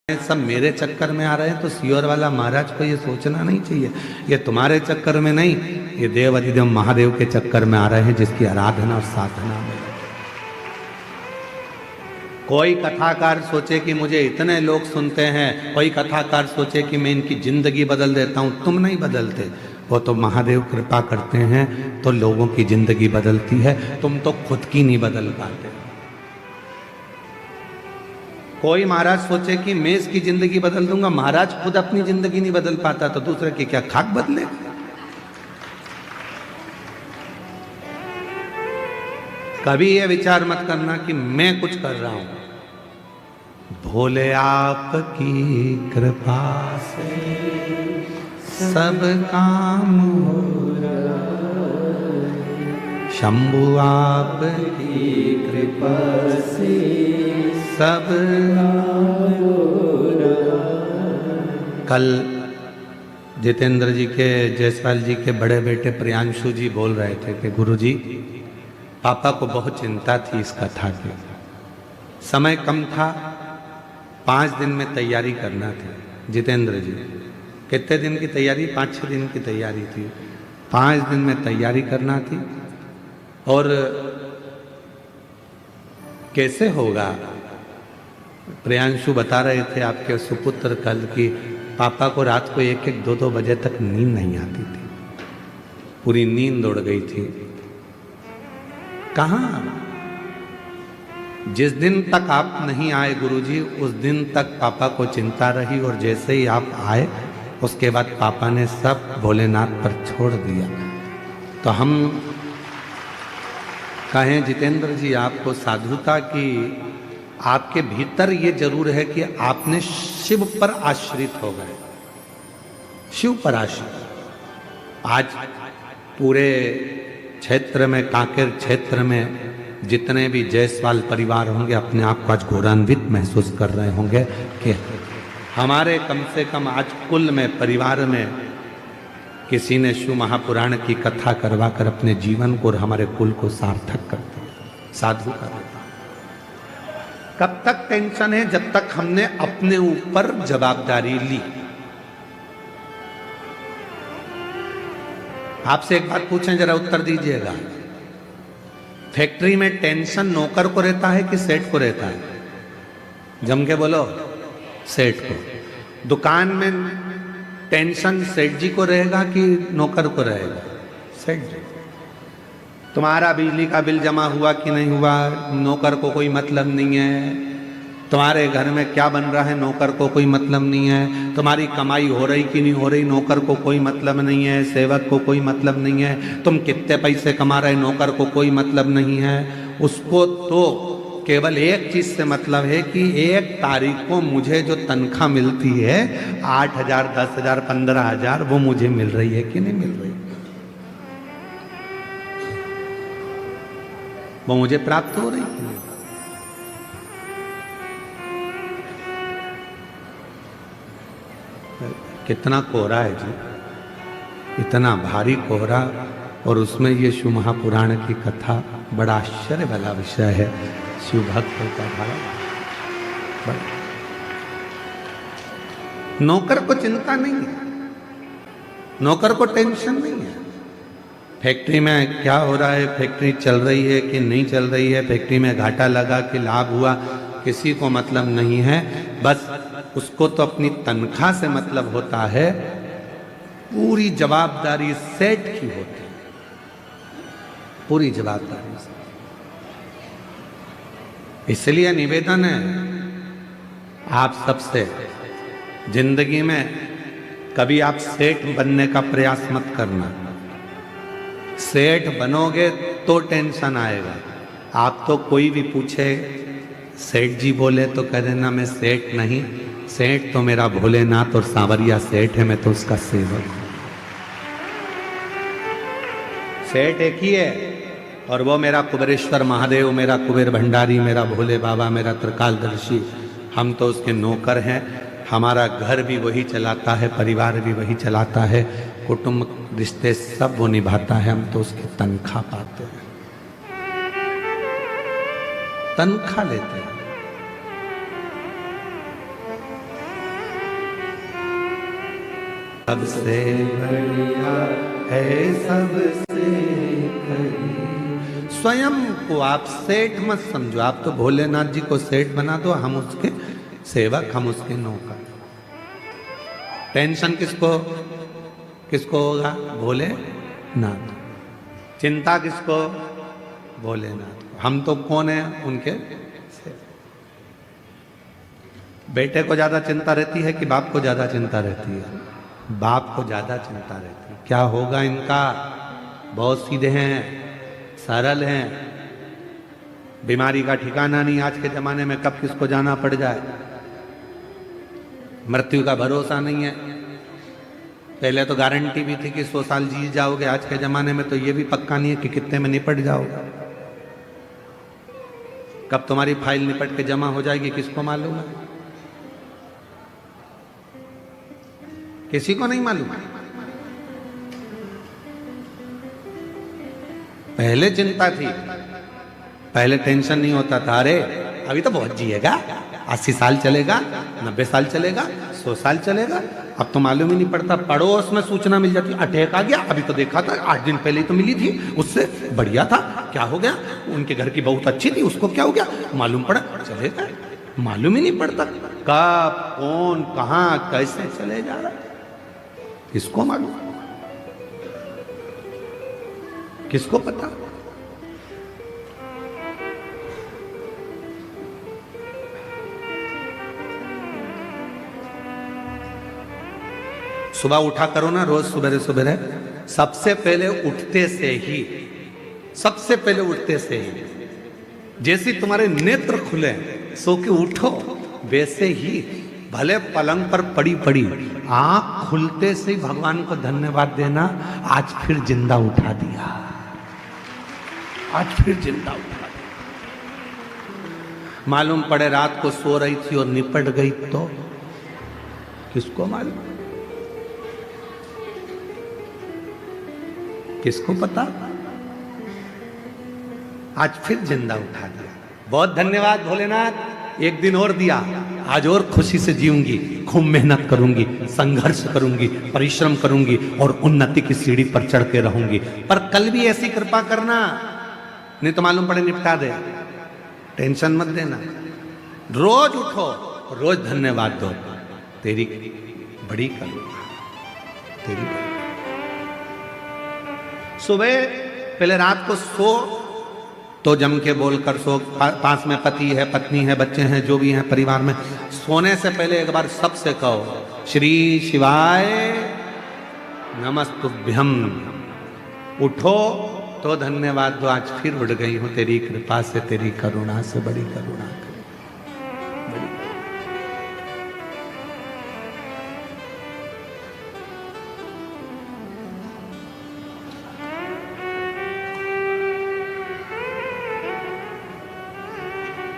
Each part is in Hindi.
सब मेरे चक्कर में आ रहे हैं, तो सियोर वाला महाराज को ये सोचना नहीं चाहिए ये तुम्हारे चक्कर में नहीं, ये देव अधिदेव महादेव के चक्कर में आ रहे हैं, जिसकी आराधना और साधना में। कोई कथाकार सोचे कि मुझे इतने लोग सुनते हैं, कोई कथाकार सोचे कि मैं इनकी जिंदगी बदल देता हूं, तुम नहीं बदलते, वो तो महादेव कृपा करते हैं तो लोगों की जिंदगी बदलती है, तुम तो खुद की नहीं बदल पाते। कोई महाराज सोचे कि मैं इसकी जिंदगी बदल दूंगा, महाराज खुद अपनी जिंदगी नहीं बदल पाता तो दूसरे की क्या खाक बदलेगा। कभी ये विचार मत करना कि मैं कुछ कर रहा हूं, भोले आपकी कृपा से सब काम हो रहा, शंभु आपकी कृपा से सब कल जितेंद्र जी के, जयसवाल जी के बड़े बेटे प्रियांशु जी बोल रहे थे कि गुरुजी पापा को बहुत चिंता थी इस कथा की, समय कम था, 5 दिन में तैयारी करना थी। जितेंद्र जी कितने दिन की तैयारी? 5-6 दिन की तैयारी थी, 5 दिन में तैयारी करना थी। और कैसे होगा? प्रियांशु बता रहे थे आपके सुपुत्र कल की पापा को रात को 1-1, 2-2 बजे तक नींद नहीं आती थी, पूरी नींद उड़ गई थी। कहाँ? जिस दिन तक आप नहीं आए गुरुजी, उस दिन तक पापा को चिंता रही, और जैसे ही आप आए उसके बाद पापा ने सब भोलेनाथ पर छोड़ दिया। तो हम कहें जितेंद्र जी आपको साधुता की, आपके भीतर ये जरूर है कि आपने शिव पर आश्रित हो गए, शिव पर आश्रित। आज पूरे क्षेत्र में, कांकेर क्षेत्र में जितने भी जायसवाल परिवार होंगे अपने आप को आज गौरवान्वित महसूस कर रहे होंगे कि हमारे कम से कम आज कुल में, परिवार में किसी ने शिव महापुराण की कथा करवा कर अपने जीवन को और हमारे कुल को सार्थक कर दिया, साधु कर दिया। कब तक टेंशन है? जब तक हमने अपने ऊपर जवाबदारी ली। आपसे एक बात पूछें, जरा उत्तर दीजिएगा। फैक्ट्री में टेंशन नौकर को रहता है कि सेठ को रहता है? जम के बोलो, सेठ को। दुकान में टेंशन सेठ जी को रहेगा कि नौकर को रहेगा? सेठ जी। तुम्हारा बिजली का बिल जमा हुआ कि नहीं हुआ, नौकर को कोई मतलब नहीं है। तुम्हारे घर में क्या बन रहा है, नौकर को कोई मतलब नहीं है। तुम्हारी कमाई हो रही कि नहीं हो रही, नौकर को कोई मतलब नहीं है, सेवक को कोई मतलब नहीं है। तुम कितने पैसे कमा रहे, नौकर को कोई मतलब नहीं है। उसको तो केवल एक चीज से मतलब है कि 1 तारीख को मुझे जो तनख्वाह मिलती है 8,000, 10,000, 15,000, वो मुझे मिल रही है कि नहीं मिल रही, वो मुझे प्राप्त हो रही है। कितना कोहरा है जी, इतना भारी कोहरा, और उसमें ये शिव महापुराण की कथा, बड़ा आश्चर्य वाला विषय है। शिव भक्तों का भाव, नौकर को चिंता नहीं है, नौकर को टेंशन नहीं है। फैक्ट्री में क्या हो रहा है, फैक्ट्री चल रही है कि नहीं चल रही है, फैक्ट्री में घाटा लगा कि लाभ हुआ, किसी को मतलब नहीं है। बस उसको तो अपनी तनख्वाह से मतलब होता है। पूरी जवाबदारी सेठ की होती है, पूरी जवाबदारी से। इसलिए निवेदन है आप सबसे, जिंदगी में कभी आप सेठ बनने का प्रयास मत करना। सेठ बनोगे तो टेंशन आएगा। आप तो कोई भी पूछे सेठ जी बोले तो कह देना मैं सेठ नहीं, सेठ तो मेरा भोलेनाथ और सांवरिया सेठ है, मैं तो उसका सेवक हूं। सेठ एक ही है, और वो मेरा कुबेरेश्वर महादेव, मेरा कुबेर भंडारी, मेरा भोले बाबा, मेरा त्रिकालदर्शी, हम तो उसके नौकर हैं। हमारा घर भी वही चलाता है, परिवार भी वही चलाता है, कुटुंब रिश्ते सब वो निभाता है, हम तो उसकी तनख्वाह पाते हैं, तनख्वाह लेते हैं। सबसे बढ़िया है सबसे करीब। स्वयं को आप सेठ मत समझो, आप तो भोलेनाथ जी को सेठ बना दो, हम उसके सेवक, हम उसके नौकर। टेंशन किसको किसको होगा? भोलेनाथ। चिंता किसको? भोलेनाथ। हम तो कौन है? उनके सेवक। बेटे को ज्यादा चिंता रहती है कि बाप को ज्यादा चिंता रहती है? बाप को ज्यादा चिंता रहती है, क्या होगा इनका। बहुत सीधे हैं, सरल हैं, बीमारी का ठिकाना नहीं आज के जमाने में, कब किसको जाना पड़ जाए। मृत्यु का भरोसा नहीं है। पहले तो गारंटी भी थी कि 100 साल जी जाओगे, आज के जमाने में तो ये भी पक्का नहीं है कि कितने में निपट जाओगे। कब तुम्हारी फाइल निपट के जमा हो जाएगी किसको मालूम है? किसी को नहीं मालूम। पहले चिंता थी, पहले टेंशन नहीं होता था, अरे अभी तो बहुत जिएगा, 80 साल चलेगा, 90 साल चलेगा, 100 साल चलेगा। अब तो मालूम ही नहीं पड़ता, पड़ोस में सूचना मिल जाती, अटैक आ गया, अभी तो देखा था 8 दिन पहले ही तो मिली थी, उससे बढ़िया था, क्या हो गया, उनके घर की बहुत अच्छी थी, उसको क्या हो गया, मालूम पड़ा, चलेगा। मालूम ही नहीं पड़ता कब कौन कहां कैसे चले जा रहा, किसको मालूम, किसको पता। सुबह उठा करो ना, रोज सुबह सुबह, सबसे पहले उठते से ही, सबसे पहले उठते से ही जैसे तुम्हारे नेत्र खुले, सो के उठो, वैसे ही भले पलंग पर पड़ी पड़ी आंख खुलते से ही भगवान को धन्यवाद देना, आज फिर जिंदा उठा दिया, आज फिर जिंदा उठा दिया। मालूम पड़े रात को सो रही थी और निपट गई तो किसको मालूम, किसको पता। आज फिर जिंदा उठा दिया, बहुत धन्यवाद भोलेनाथ, एक दिन और दिया, आज और खुशी से जीऊंगी, खूब मेहनत करूंगी, संघर्ष करूंगी, परिश्रम करूंगी और उन्नति की सीढ़ी पर चढ़ के रहूंगी। पर कल भी ऐसी कृपा करना, नहीं तो मालूम पड़े निपटा दे। टेंशन मत देना, रोज उठो, रोज धन्यवाद दो, तेरी बड़ी करुणा, तेरी बड़ी। सुबह पहले रात को सो तो जम के बोलकर सो, पास में पति है, पत्नी है, बच्चे हैं, जो भी हैं परिवार में, सोने से पहले एक बार सबसे कहो श्री शिवाय नमस्तुभ्यम। उठो तो धन्यवाद दो, आज फिर उठ गई हूं तेरी कृपा से, तेरी करुणा से, बड़ी करुणा कर।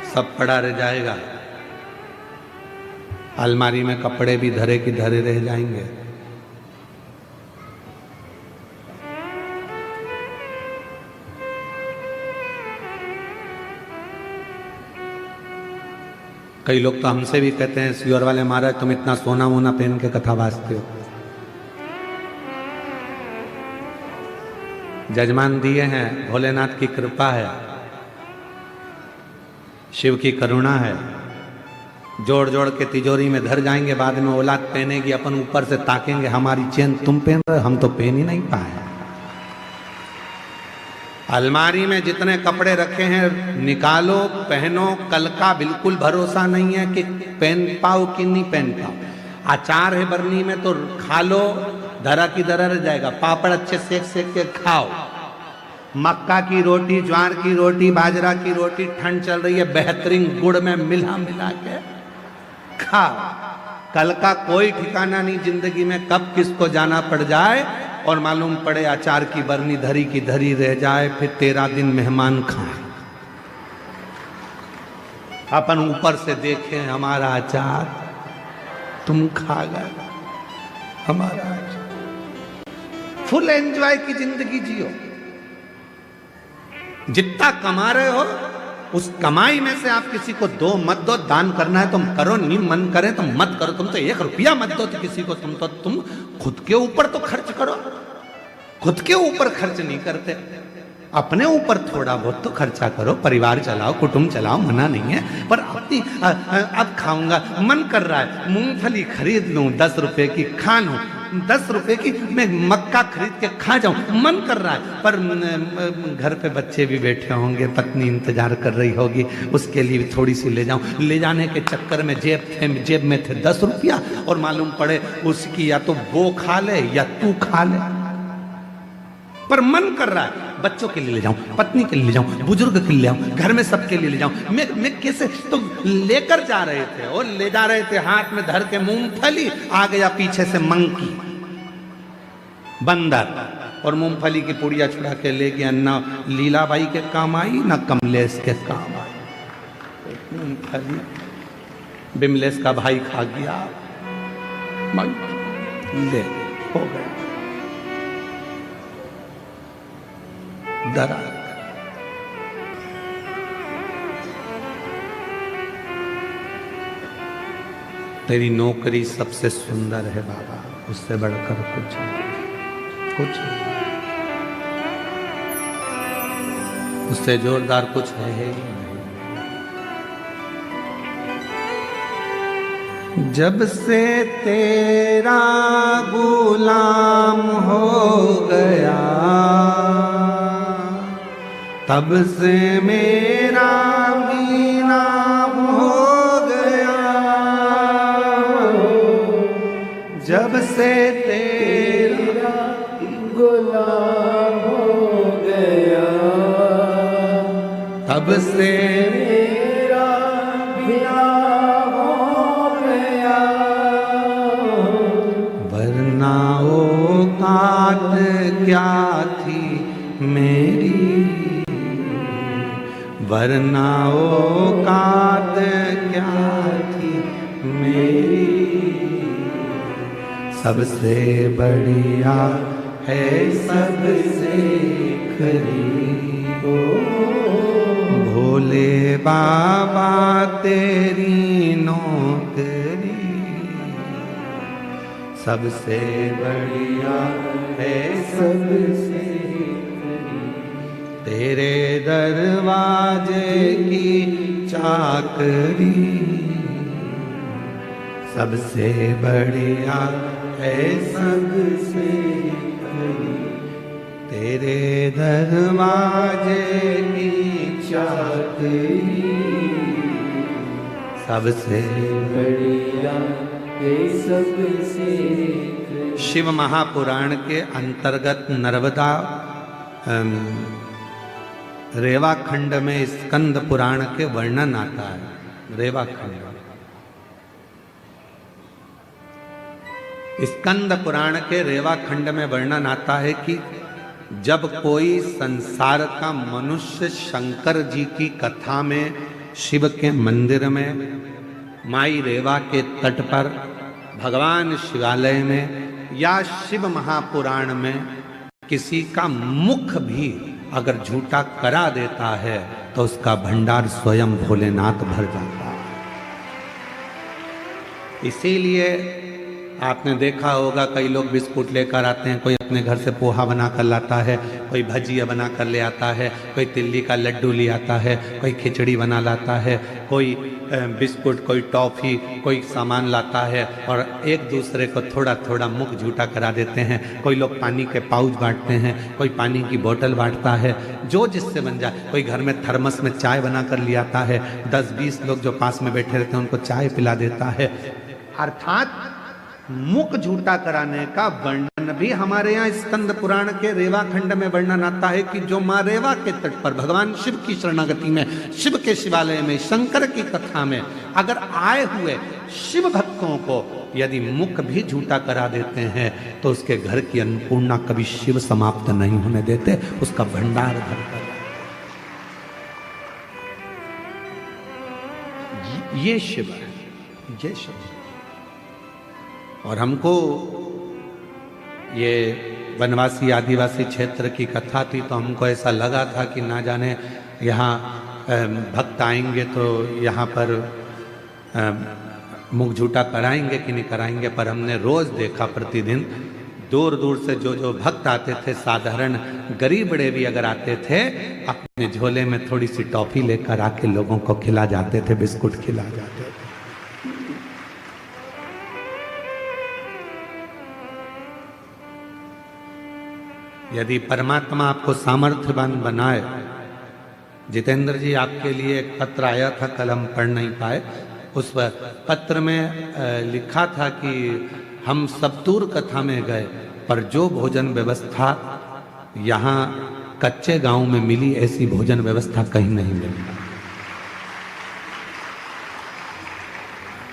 सब पड़ा रह जाएगा, अलमारी में कपड़े भी धरे की धरे रह जाएंगे। कई लोग तो हमसे भी कहते हैं, सियोर वाले महाराज तुम इतना सोना वोना पहन के कथा वाचते हो। जजमान दिए हैं, भोलेनाथ की कृपा है, शिव की करुणा है, जोड़ जोड़ के तिजोरी में धर जाएंगे, बाद में औलाद पहनेगी, अपन ऊपर से ताकेंगे, हमारी चेन तुम पहन रहे, हम तो पहन ही नहीं पाए। अलमारी में जितने कपड़े रखे हैं निकालो, पहनो, कल का बिल्कुल भरोसा नहीं है कि पहन पाओ कि नहीं पहन पाओ। अचार है बरनी में तो खा लो, धरा की धरा रह जाएगा, पापड़ अच्छे सेक सेक के खाओ, मक्का की रोटी, ज्वार की रोटी, बाजरा की रोटी, ठंड चल रही है, बेहतरीन गुड़ में मिला मिला के खाओ। कल का कोई ठिकाना नहीं जिंदगी में, कब किसको जाना पड़ जाए और मालूम पड़े अचार की बरनी धरी की धरी रह जाए, फिर 13 दिन मेहमान खाए, अपन ऊपर से देखें हमारा अचार तुम खा गए, हमारा अचार। फुल एंजॉय की जिंदगी जियो, जितना कमा रहे हो उस कमाई में से आप किसी को दो मत दो, दान करना है तुम करो, नहीं मन करे तो मत करो। तुम तो 1 रुपया मत दो तो किसी को, तुम खुद के ऊपर तो खर्च करो। खुद के ऊपर खर्च नहीं करते, अपने ऊपर थोड़ा बहुत तो खर्चा करो, परिवार चलाओ, कुटुंब चलाओ, मना नहीं है। पर अपनी अब खाऊंगा, मन कर रहा है मूंगफली खरीद लूं 10 रुपए की, खा लूं 10 रुपए की, मैं मक्का खरीद के खा जाऊं, मन कर रहा है। पर घर पे बच्चे भी बैठे होंगे, पत्नी इंतजार कर रही होगी, उसके लिए भी थोड़ी सी ले जाऊं। ले जाने के चक्कर में जेब में थे 10 रुपया, और मालूम पड़े उसकी या तो वो खा ले या तू खा ले। पर मन कर रहा है बच्चों के लिए ले जाऊं, पत्नी के लिए ले जाऊं, बुजुर्ग के लिए ले जाऊं, घर में सबके लिए ले जाऊं। मैं कैसे तो लेकर जा रहे थे, और ले जा रहे थे हाथ में धर के मूंगफली, आ गया पीछे से मंकी, बंदर, और मूंगफली की पुड़िया छुड़ा के ले गया। ना लीलाबाई के काम आई, ना कमलेश के काम आई। मूंगफली बिमलेश का भाई खा गया, ले हो गया डरा। तेरी नौकरी सबसे सुंदर है बाबा, उससे बढ़कर कुछ नहीं, उससे जोरदार कुछ है ही नहीं। जब से तेरा गुलाम हो गया, तब से मेरा भी नाम हो गया। जब से तेरा गुलाम हो गया, तब से मेरा भी नाम हो गया। वरना औकात क्या थी मेरी, वरना औकात क्या थी मेरी। सबसे बढ़िया है सबसे करीब, भोले बाबा तेरी नौकरी। सबसे बढ़िया है सबसे, तेरे दरवाजे की चाकरी। सबसे बढ़िया है सबसे करीब, तेरे दरवाजे की चाकरी। सबसे बढ़िया है सबसे करीब। शिव महापुराण के अंतर्गत नर्मदा रेवा खंड में स्कंद पुराण के वर्णन आता है। रेवा खंड, स्कंद पुराण के रेवा खंड में वर्णन आता है कि जब कोई संसार का मनुष्य शंकर जी की कथा में, शिव के मंदिर में, माई रेवा के तट पर, भगवान शिवालय में या शिव महापुराण में किसी का मुख भी अगर झूठा करा देता है तो उसका भंडार स्वयं भोलेनाथ भर जाता है। इसीलिए आपने देखा होगा कई लोग बिस्कुट लेकर आते हैं, कोई अपने घर से पोहा बना कर लाता है, कोई भजिया बना कर ले आता है, कोई तिल्ली का लड्डू ले आता है, कोई खिचड़ी बना लाता है, कोई बिस्कुट, कोई टॉफ़ी, कोई सामान लाता है और एक दूसरे को थोड़ा थोड़ा मुख झूठा करा देते हैं। कोई लोग पानी के पाउच बांटते हैं, कोई पानी की बोतल बांटता है, जो जिससे बन जाए। कोई घर में थर्मस में चाय बना कर ले आता है, 10-20 लोग जो पास में बैठे रहते हैं उनको चाय पिला देता है। अर्थात मुख झूठा कराने का वर्णन भी हमारे यहाँ स्कंद पुराण के रेवा खंड में वर्णन आता है कि जो माँ रेवा के तट पर भगवान शिव की शरणागति में, शिव के शिवालय में, शंकर की कथा में अगर आए हुए शिव भक्तों को यदि मुख भी झूठा करा देते हैं तो उसके घर की अन्नपूर्णा कभी शिव समाप्त नहीं होने देते, उसका भंडार भरता है। ये शिव है, ये शिव है। और हमको ये वनवासी आदिवासी क्षेत्र की कथा थी तो हमको ऐसा लगा था कि ना जाने यहाँ भक्त आएंगे तो यहाँ पर मुख झूठा कराएंगे कि नहीं कराएंगे, पर हमने रोज देखा प्रतिदिन दूर दूर से जो जो भक्त आते थे, साधारण गरीब बड़े भी अगर आते थे, अपने झोले में थोड़ी सी टॉफी लेकर आके लोगों को खिला जाते थे, बिस्कुट खिला जाते थे। यदि परमात्मा आपको सामर्थ्यवान बनाए, जितेंद्र जी आपके लिए एक पत्र आया था, कल हम पढ़ नहीं पाए, उस पत्र में लिखा था कि हम सप्तूर कथा में गए, पर जो भोजन व्यवस्था यहाँ कच्चे गांव में मिली, ऐसी भोजन व्यवस्था कहीं नहीं मिली।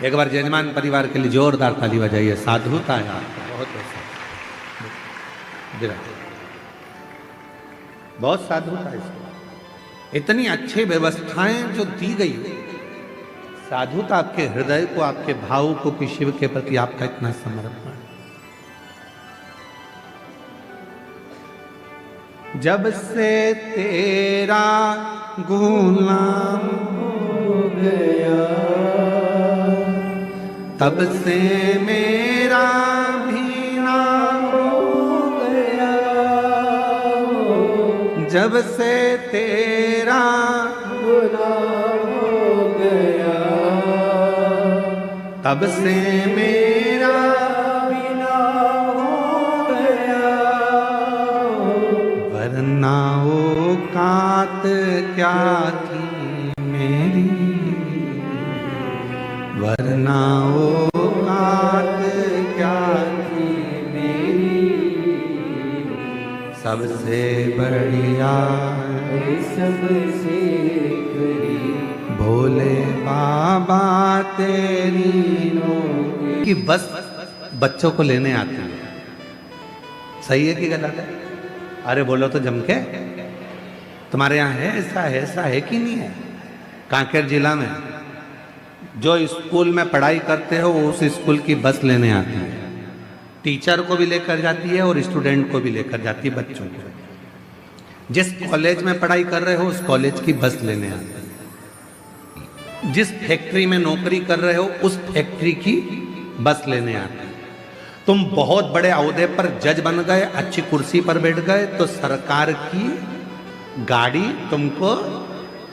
एक बार जजमान परिवार के लिए जोरदार ताली बजाइए। साधुता है आपका, बहुत साधुता है इसको। इतनी अच्छी व्यवस्थाएं जो दी गई, साधुता आपके हृदय को, आपके भाव को कि शिव के प्रति आपका इतना समर्पण। जब से तेरा गुलाम हो गया, तब से मेरा भी नाम हो गया। जब से तेरा गुलाम हो गया, तब से मेरा भी नाम हो गया। वरना औकात क्या थी मेरी, वरना औकात क्या थी मेरी। सबसे बढ़िया सबसे भोले बाबा तेरी नौकरी। कि बस बच्चों को लेने आती है, सही है कि गलत है? अरे बोलो तो जम के। तुम्हारे यहाँ है ऐसा, है ऐसा है कि नहीं है? कांकेर जिला में जो स्कूल में पढ़ाई करते हो, उस स्कूल की बस लेने आती है, टीचर को भी लेकर जाती है और स्टूडेंट को भी लेकर जाती है, बच्चों को। जिस कॉलेज में पढ़ाई कर रहे हो उस कॉलेज की बस लेने आती है। जिस फैक्ट्री में नौकरी कर रहे हो उस फैक्ट्री की बस लेने आती है। तुम बहुत बड़े ओहदे पर जज बन गए, अच्छी कुर्सी पर बैठ गए, तो सरकार की गाड़ी तुमको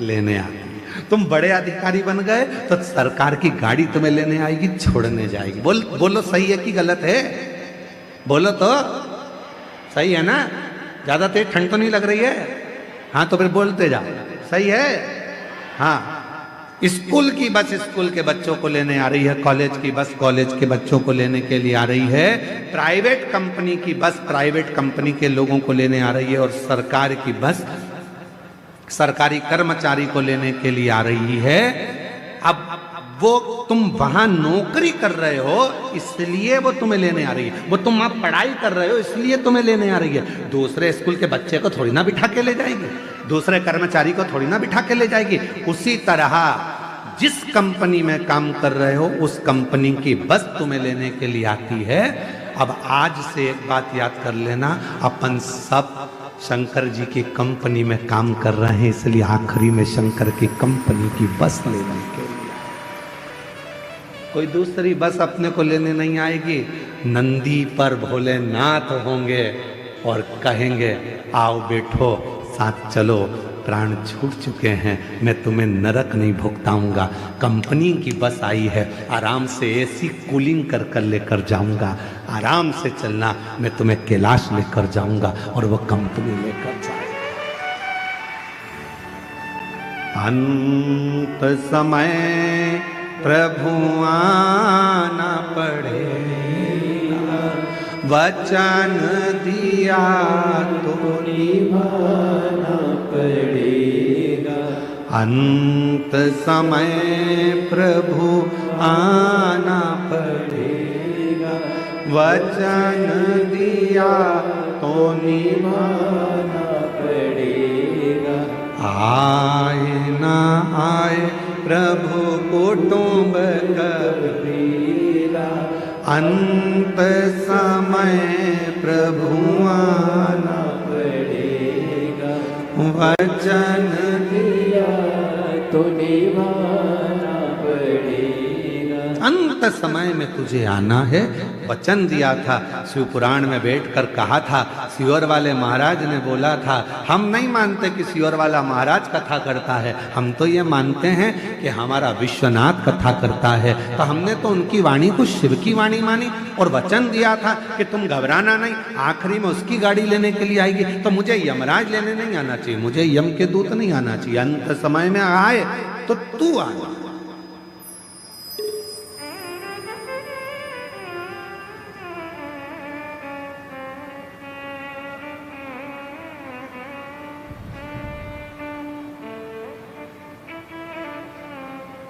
लेने आती है। तुम बड़े अधिकारी बन गए तो सरकार की गाड़ी तुम्हें लेने आएगी, छोड़ने जाएगी। बोलो सही है कि गलत है? बोलो तो सही है ना? ज्यादा तेज ठंड तो नहीं लग रही है? हाँ तो फिर बोलते जाओ, सही है? हाँ, स्कूल की बस स्कूल के बच्चों को लेने आ रही है, कॉलेज की बस कॉलेज के बच्चों को लेने के लिए आ रही है, प्राइवेट कंपनी की बस प्राइवेट कंपनी के लोगों को लेने आ रही है, और सरकार की बस सरकारी कर्मचारी को लेने के लिए आ रही है। अब वो तुम वहां नौकरी कर रहे हो इसलिए वो तुम्हें लेने आ रही है, वो तुम आप पढ़ाई कर रहे हो इसलिए तुम्हें लेने आ रही है। दूसरे स्कूल के बच्चे को थोड़ी ना बिठा के ले जाएगी, दूसरे कर्मचारी को थोड़ी ना बिठा के ले जाएगी। उसी तरह जिस कंपनी में काम कर रहे हो उस कंपनी की बस तुम्हें लेने के लिए आती है। अब आज से एक बात याद कर लेना, अपन सब शंकर जी की कंपनी में काम कर रहे हैं, इसलिए आखिरी में शंकर की कंपनी की बस लेने के लिए। कोई दूसरी बस अपने को लेने नहीं आएगी। नंदी पर भोलेनाथ होंगे और कहेंगे आओ बैठो साथ चलो, प्राण छूट चुके हैं, मैं तुम्हें नरक नहीं भुगताऊंगा। कंपनी की बस आई है, आराम से एसी कूलिंग कर कर लेकर जाऊंगा, आराम से चलना, मैं तुम्हें कैलाश लेकर जाऊंगा और वो कंपनी लेकर जाएगा। अंत समय प्रभु आना पड़ेगा, वचन दिया तो निभाना पड़ेगा। अंत समय प्रभु आना पड़ेगा, वचन दिया तो निभाना पड़ेगा। आए ना आए प्रभु कुटुंब कबीरा, अंत समय प्रभु आना पड़ेगा, वचन दिया तो निभाना पड़ेगा। अंत समय में तुझे आना है, वचन दिया था। शिव पुराण में बैठकर कहा था, सियोर वाले महाराज ने बोला था, हम नहीं मानते कि सियोर वाला महाराज कथा करता है, हम तो ये मानते हैं कि हमारा विश्वनाथ कथा करता है। तो हमने तो उनकी वाणी को शिव की वाणी मानी और वचन दिया था कि तुम घबराना नहीं, आखिरी में उसकी गाड़ी लेने के लिए आएगी। तो मुझे यमराज लेने नहीं आना चाहिए, मुझे यम के दूत नहीं आना चाहिए। अंत समय में आए तो तू आ।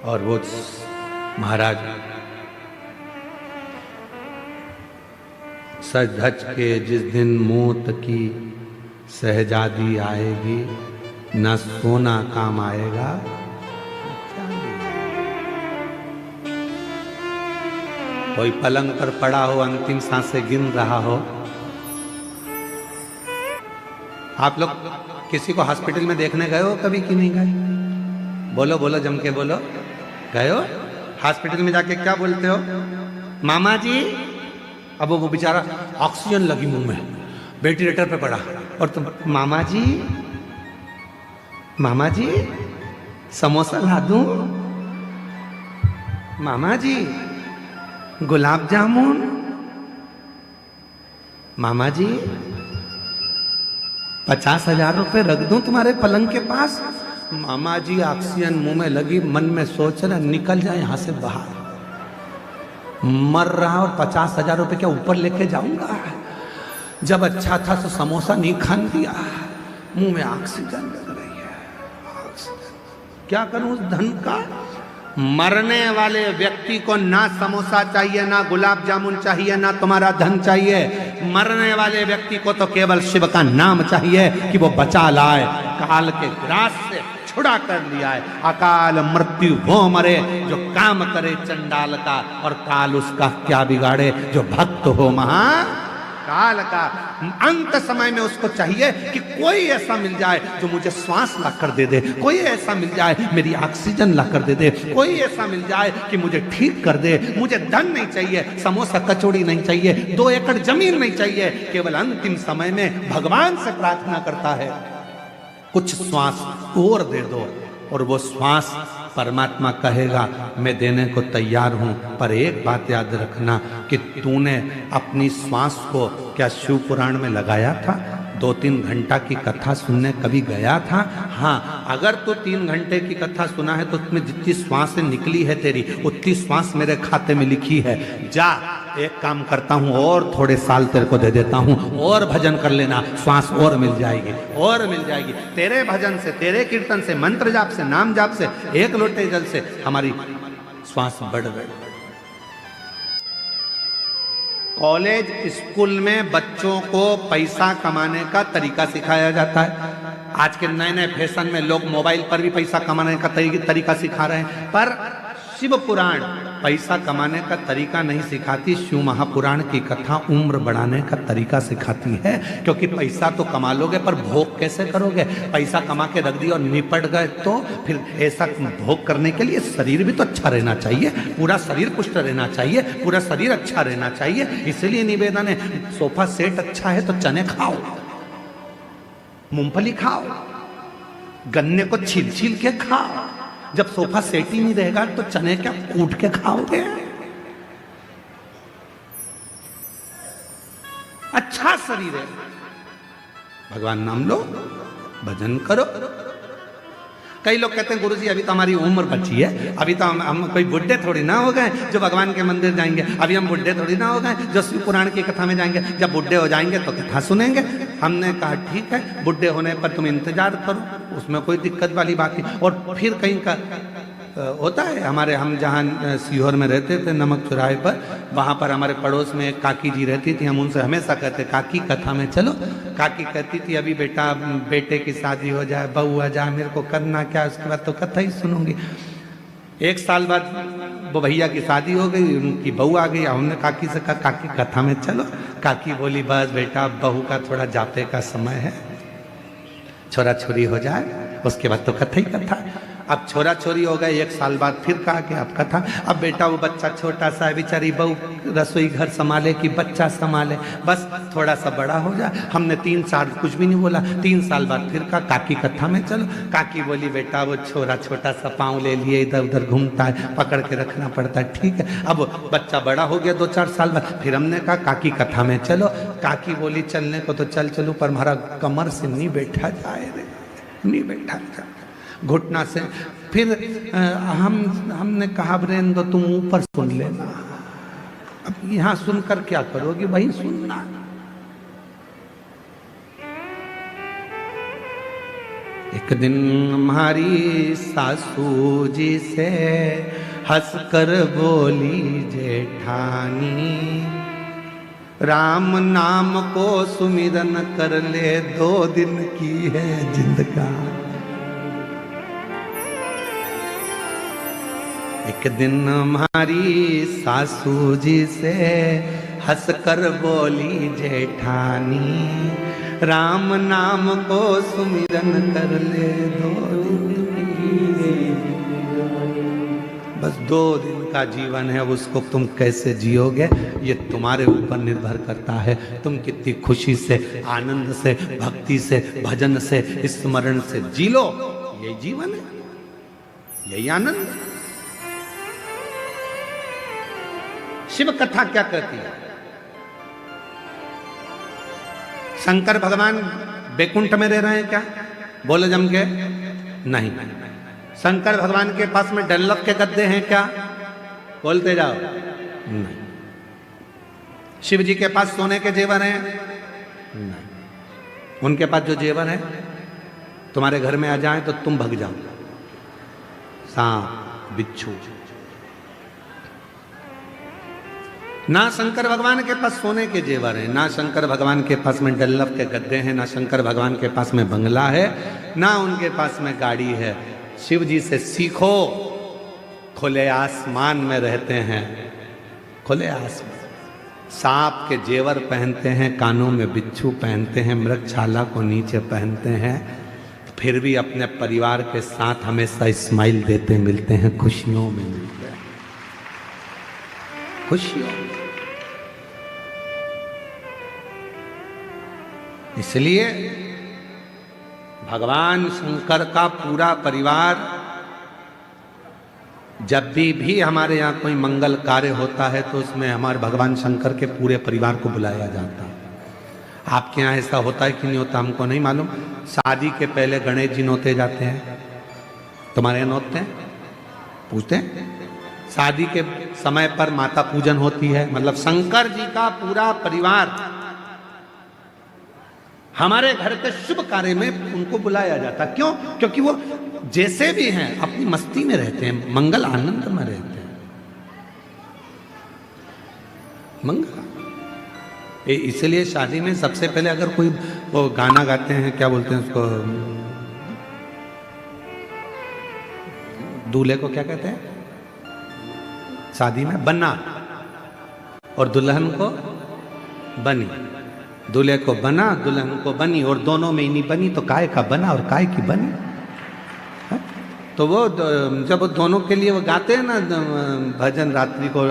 और वो महाराज सज धज के जिस दिन मौत की शहजादी आएगी, न सोना काम आएगा। कोई पलंग पर पड़ा हो, अंतिम सांसें गिन रहा हो। आप लोग किसी को हॉस्पिटल में देखने गए हो कभी कि नहीं गए? बोलो बोलो, जम के बोलो। गए हो? हॉस्पिटल में जाके क्या बोलते हो? मामा जी। अब वो बेचारा ऑक्सीजन लगी मुंह में, वेंटिलेटर पे पड़ा, और तुम मामा जी, मामा जी समोसा ला दूं, मामा जी गुलाब जामुन, मामा जी 50,000 रुपए रख दूं तुम्हारे पलंग के पास। मामा जी ऑक्सीजन मुंह में लगी, मन में सोच रहा निकल जाए यहां से बाहर, मर रहा और 50,000 रुपए क्या ऊपर लेके जाऊंगा? जब अच्छा था तो समोसा नहीं खान दिया, मुंह में ऑक्सीजन लग रही है। क्या करूं उस धन का? मरने वाले व्यक्ति को ना समोसा चाहिए, ना गुलाब जामुन चाहिए, ना तुम्हारा धन चाहिए। मरने वाले व्यक्ति को तो केवल शिव का नाम चाहिए कि वो बचा लाए, काल के ग्रास से छुड़ा कर लिया है। अकाल मृत्यु वो मरे जो काम करे चंडाल का, और काल उसका क्या बिगाड़े जो भक्त हो महाकाल का। अंत समय में उसको चाहिए कि कोई ऐसा मिल जाए जो मुझे श्वास ला कर दे दे, कोई ऐसा मिल जाए मेरी ऑक्सीजन ला कर दे दे, कोई ऐसा मिल जाए कि मुझे ठीक कर दे। मुझे धन नहीं चाहिए, समोसा कचौड़ी नहीं चाहिए, 2 एकड़ जमीन नहीं चाहिए। केवल अंतिम समय में भगवान से प्रार्थना करता है, कुछ श्वास और दे दो। और वो श्वास परमात्मा कहेगा मैं देने को तैयार हूं, पर एक बात याद रखना कि तूने अपनी श्वास को क्या शिव पुराण में लगाया था? 2-3 घंटा की कथा सुनने कभी गया था? हाँ, अगर तो 3 घंटे की कथा सुना है तो उसमें जितनी श्वास निकली है तेरी, उतनी श्वास मेरे खाते में लिखी है। जा, एक काम करता हूं और थोड़े साल तेरे को दे देता हूं, और भजन कर लेना, श्वास और मिल जाएगी, और मिल जाएगी। तेरे भजन से, तेरे कीर्तन से, मंत्र जाप से, नाम जाप से, 1 लोटे जल से हमारी श्वास बढ़ गई। कॉलेज स्कूल में बच्चों को पैसा कमाने का तरीका सिखाया जाता है। आज के नए नए फैशन में लोग मोबाइल पर भी पैसा कमाने का तरीका सिखा रहे हैं, पर शिव पुराण पैसा कमाने का तरीका नहीं सिखाती। शिव महापुराण की कथा उम्र बढ़ाने का तरीका सिखाती है, क्योंकि पैसा तो कमा लोगे पर भोग कैसे करोगे? पैसा कमा के रख दिया और निपट गए तो फिर ऐसा भोग करने के लिए शरीर भी तो अच्छा रहना चाहिए, पूरा शरीर पुष्ट रहना चाहिए, पूरा शरीर अच्छा रहना चाहिए। इसलिए निवेदन है, सोफा सेट अच्छा है तो चने खाओ, मूंगफली खाओ, गन्ने को छील छील के खाओ। जब सोफा सेट ही नहीं रहेगा तो चने क्या कूट के खाओगे? अच्छा शरीर है, भगवान नाम लो, भजन करो। कई लोग कहते हैं गुरुजी अभी तो हमारी उम्र बची है, अभी तो हम कोई बुढ़े थोड़ी ना हो गए जो भगवान के मंदिर जाएंगे, अभी हम बुढ़े थोड़ी ना हो गए जो शिव पुराण की कथा में जाएंगे। जब बुढ़े हो जाएंगे तो कथा सुनेंगे। हमने कहा ठीक है, बुढ़े होने पर तुम इंतजार करो, उसमें कोई दिक्कत वाली बात नहीं। और फिर कहीं का होता है, हमारे हम जहाँ सीहोर में रहते थे नमक चौराहे पर, वहाँ पर हमारे पड़ोस में एक काकी जी रहती थी। हम उनसे हमेशा कहते काकी कथा में चलो। काकी कहती थी अभी बेटा बेटे की शादी हो जाए, बहू आ जाए, मेरे को करना क्या, उसके बाद तो कथा ही सुनूंगी। 1 साल बाद वो भैया की शादी हो गई, उनकी बहू आ गई। हमने काकी से कहा काकी कथा में चलो। काकी बोली बस बेटा बहू का थोड़ा जाते का समय है, छोरा छोरी हो जाए, उसके बाद तो कथा ही कथा। अब छोरा छोरी हो गए, 1 साल बाद फिर कहा कि अब कथा, अब बेटा वो बच्चा छोटा सा है, बेचारी बहू रसोई घर संभाले कि बच्चा संभाले, बस थोड़ा सा बड़ा हो जाए। हमने 3 साल कुछ भी नहीं बोला, 3 साल बाद फिर कहा काकी कथा में चलो। काकी बोली बेटा वो छोरा छोटा सा पाँव ले लिए इधर उधर घूमता है, पकड़ के रखना पड़ता है, ठीक है। अब बच्चा बड़ा हो गया 2-4 साल बाद, फिर हमने कहा काकी कथा में चलो। काकी बोली चलने को तो चलूं पर हमारा कमर से नहीं बैठा जाए रे, नहीं बैठा जाए घुटना से। फिर हमने कहा ब्रेन तो तुम ऊपर सुन लेना। अब यहां सुनकर क्या करोगे भाई, सुनना। एक दिन हमारी सासू जी से हंसकर बोली जेठानी, राम नाम को सुमिरन कर ले 2 दिन की है जिंदगानी। एक दिन हमारी सासू जी से हंसकर बोली जेठानी, राम नाम को सुमिरन कर ले 2 दिन की, बस 2 दिन का जीवन है, उसको तुम कैसे जियोगे ये तुम्हारे ऊपर निर्भर करता है। तुम कितनी खुशी से, आनंद से, भक्ति से, भजन से, स्मरण से जी लो, यही जीवन है, यही आनंद है। शिव कथा क्या कहती है? शंकर भगवान बैकुंठ में रह रहे हैं क्या? बोले जम के नहीं। शंकर भगवान के पास में डल्लभ के गद्दे हैं क्या? बोलते जाओ नहीं। शिव जी के पास सोने के जेवर हैं? नहीं। उनके पास जो जेवर है तुम्हारे घर में आ जाए तो तुम भग जाओ, सांप बिच्छू। ना शंकर भगवान के पास सोने के जेवर हैं, ना शंकर भगवान के पास में डल्लभ के गद्दे हैं, ना शंकर भगवान के पास में बंगला है, ना उनके पास में गाड़ी है। शिव जी से सीखो, खुले आसमान में रहते हैं, खुले आसमान, सांप के जेवर पहनते हैं, कानों में बिच्छू पहनते हैं, मृगछाला को नीचे पहनते हैं, फिर भी अपने परिवार के साथ हमेशा स्माइल देते मिलते हैं, खुशियों में मिलते हैं, खुशियों। इसलिए भगवान शंकर का पूरा परिवार, जब भी हमारे यहाँ कोई मंगल कार्य होता है तो उसमें हमारे भगवान शंकर के पूरे परिवार को बुलाया जाता है। आपके यहाँ ऐसा होता है कि नहीं होता हमको नहीं मालूम। शादी के पहले गणेश जी नोते जाते हैं, तुम्हारे यहाँ नोतते हैं? पूछते हैं? शादी के समय पर माता पूजन होती है, मतलब शंकर जी का पूरा परिवार हमारे घर के शुभ कार्य में उनको बुलाया जाता। क्यों? क्योंकि वो जैसे भी हैं अपनी मस्ती में रहते हैं, मंगल आनंद में रहते हैं, मंगल। इसलिए शादी में सबसे पहले अगर कोई वो गाना गाते हैं, क्या बोलते हैं उसको, दूल्हे को क्या कहते हैं शादी में? बन्ना, और दुल्हन को बनी। दूल्हे को बना, दुल्हन को बनी, और दोनों में ही नहीं बनी तो काय का बना और काय की बनी। है? तो वो जब वो दोनों के लिए वो गाते हैं ना भजन, रात्रि को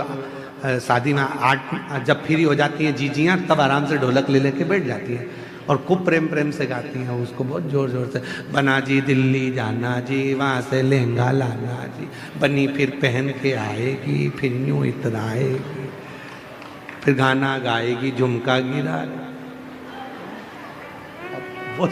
शादी में 8 जब फ्री हो जाती हैं जीजियाँ, तब आराम से ढोलक ले लेके बैठ जाती हैं और खूब प्रेम प्रेम से गाती हैं उसको, बहुत जोर जोर से। बना जी दिल्ली जाना जी, वहाँ से लहंगा लाना जी, बनी फिर पहन के आएगी, फिर यूँ इतराएगी, फिर गाना गाएगी, झुमका गिरा। वो